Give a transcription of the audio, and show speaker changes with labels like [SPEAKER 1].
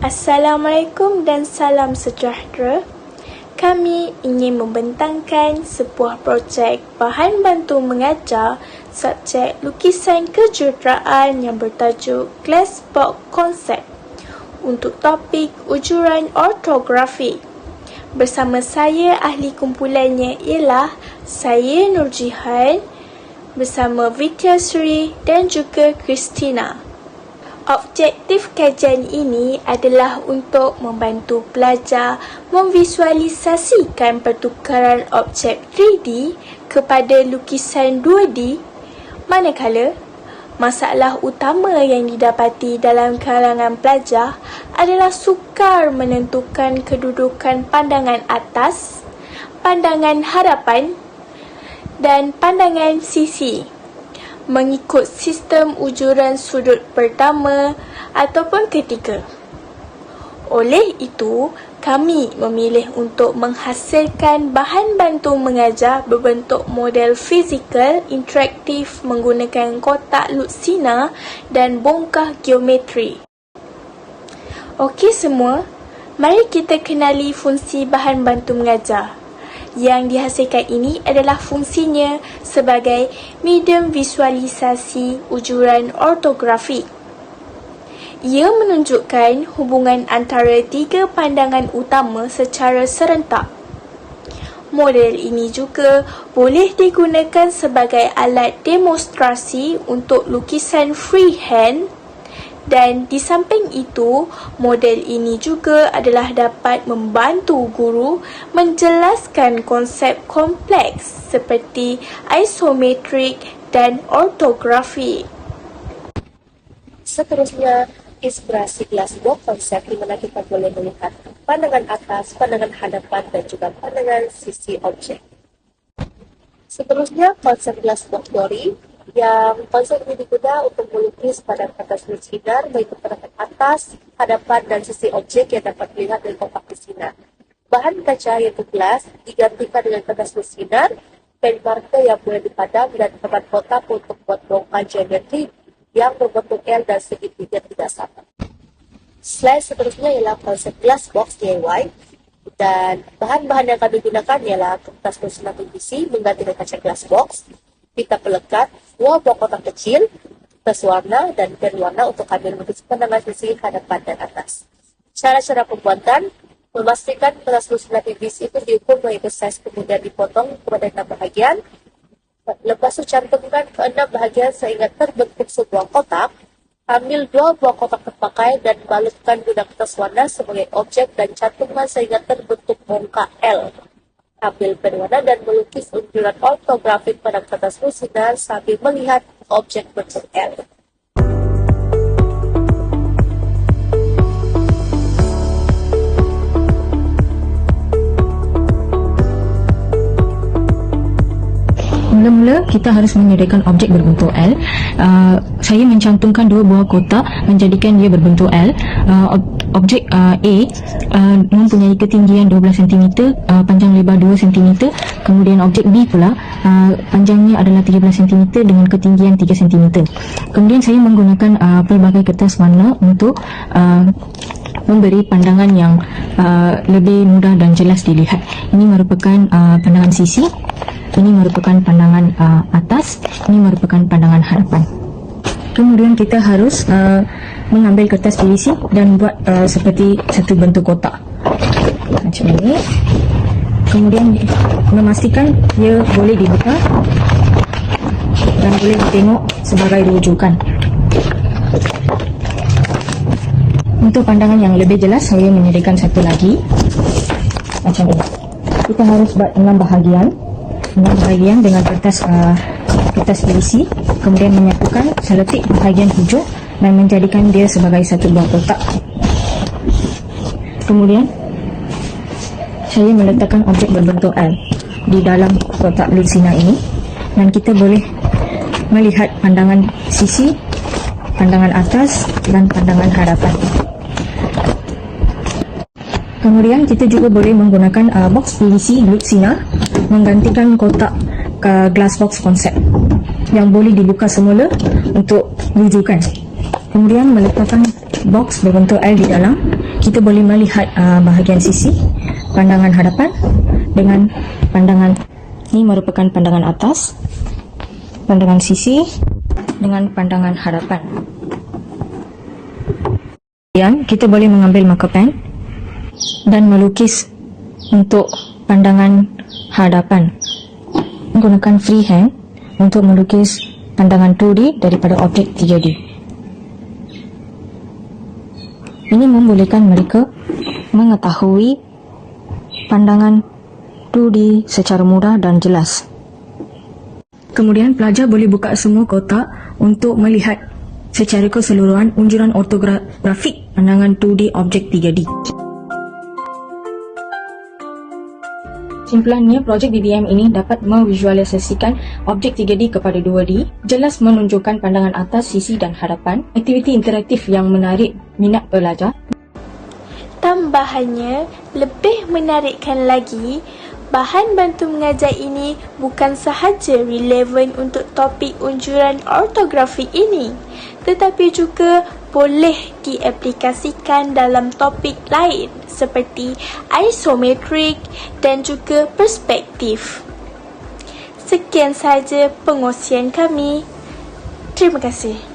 [SPEAKER 1] Assalamualaikum dan salam sejahtera. Kami ingin membentangkan sebuah projek bahan bantu mengajar subjek lukisan kejuruteraan yang bertajuk Glassbox Concept untuk topik ujuran ortografi. Bersama saya, ahli kumpulannya ialah saya Nurjihan bersama Vidya Sri dan juga Christina. Objektif kajian ini adalah untuk membantu pelajar memvisualisasikan pertukaran objek 3D kepada lukisan 2D, manakala masalah utama yang didapati dalam kalangan pelajar adalah sukar menentukan kedudukan pandangan atas, pandangan hadapan dan pandangan sisi mengikut sistem ujuran sudut pertama ataupun ketiga. Oleh itu, kami memilih untuk menghasilkan bahan bantu mengajar berbentuk model fizikal interaktif menggunakan kotak lutsina dan bongkah geometri. Okey semua, mari kita kenali fungsi bahan bantu mengajar. Yang dihasilkan ini adalah fungsinya sebagai medium visualisasi ujuran ortografi. Ia menunjukkan hubungan antara tiga pandangan utama secara serentak. Model ini juga boleh digunakan sebagai alat demonstrasi untuk lukisan freehand. Dan di samping itu, model ini juga adalah dapat membantu guru menjelaskan konsep kompleks seperti isometrik dan ortografi.
[SPEAKER 2] Seterusnya, inspirasi Glassbox konsep di mana kita boleh melihat pandangan atas, pandangan hadapan dan juga pandangan sisi objek. Seterusnya, konsep Glassbox teori yang konsep ini digunakan untuk melukis pada kertas lutsina baik pandangan atas, hadapan dan sisi objek yang dapat dilihat dari kotak lutsina. Bahan kaca yaitu gelas digantikan dengan kertas lutsina, pen marker yang boleh dipadam dan tempat kotak untuk buat bongkah geometri yang berbentuk L dan segitiga tidak sama. Slide seterusnya ialah konsep Glassbox DIY dan bahan-bahan yang kami gunakan ialah kertas lutsina PVC menggantikan kaca Glassbox, pita pelekat, dua buah kotak kecil, kertas warna dan pen warna untuk kami melukis pandangan sisi hadapan dan atas. Cara-cara pembuatan, memastikan kertas lutsina PVC itu diukur mengenai size kemudian dipotong kepada 6 bahagian. Lepas itu cantumkan ke 6 bahagian sehingga terbentuk sebuah kotak. Ambil 2 buah kotak terpakai dan balutkan guna kertas warna sebagai objek dan cantumkan sehingga terbentuk bongkah L. Ambil pen warna dan melukis ujuran ortografik pada kertas lutsina sambil melihat objek bentuk L.
[SPEAKER 3] Mula-mula kita harus menyediakan objek berbentuk L. Saya mencantumkan 2 buah kotak menjadikan dia berbentuk L. Objek A mempunyai ketinggian 12 cm, panjang lebar 2 cm. Kemudian objek B pula panjangnya adalah 13 cm dengan ketinggian 3 cm. Kemudian saya menggunakan pelbagai kertas warna untuk memberi pandangan yang lebih mudah dan jelas dilihat. Ini merupakan pandangan sisi, ini merupakan pandangan atas, ini merupakan pandangan hadapan. Kemudian kita harus mengambil kertas PVC dan buat seperti satu bentuk kotak macam ini. Kemudian memastikan dia boleh dibuka dan boleh ditengok sebagai rujukan. Untuk pandangan yang lebih jelas, saya menyediakan satu lagi macam ini. Kita harus buat 6 bahagian dengan kertas PVC, kemudian menyatukan seletik bahagian hujung dan menjadikan dia sebagai satu buah kotak. Kemudian saya meletakkan objek berbentuk L di dalam kotak lutsina ini dan kita boleh melihat pandangan sisi, pandangan atas dan pandangan hadapan. Kemudian kita juga boleh menggunakan box PVC lutsina menggantikan kotak Glassbox konsep yang boleh dibuka semula untuk rujukan. Kemudian meletakkan box berbentuk L di dalam, kita boleh melihat bahagian sisi, pandangan hadapan dengan pandangan ni merupakan pandangan atas, pandangan sisi dengan pandangan hadapan. Kemudian kita boleh mengambil marker pen dan melukis untuk pandangan hadapan. Menggunakan freehand untuk melukis pandangan 2D daripada objek 3D. Ini membolehkan mereka mengetahui pandangan 2D secara mudah dan jelas. Kemudian pelajar boleh buka semua kotak untuk melihat secara keseluruhan unjuran ortografik pandangan 2D objek 3D. Kesimpulannya, projek BBM ini dapat memvisualisasikan objek 3D kepada 2D, jelas menunjukkan pandangan atas, sisi dan hadapan, aktiviti interaktif yang menarik minat pelajar.
[SPEAKER 1] Tambahannya, lebih menarikkan lagi, bahan bantu mengajar ini bukan sahaja relevan untuk topik unjuran ortografi ini, tetapi juga boleh diaplikasikan dalam topik lain seperti isometrik dan juga perspektif. Sekian sahaja pengkongsian kami. Terima kasih.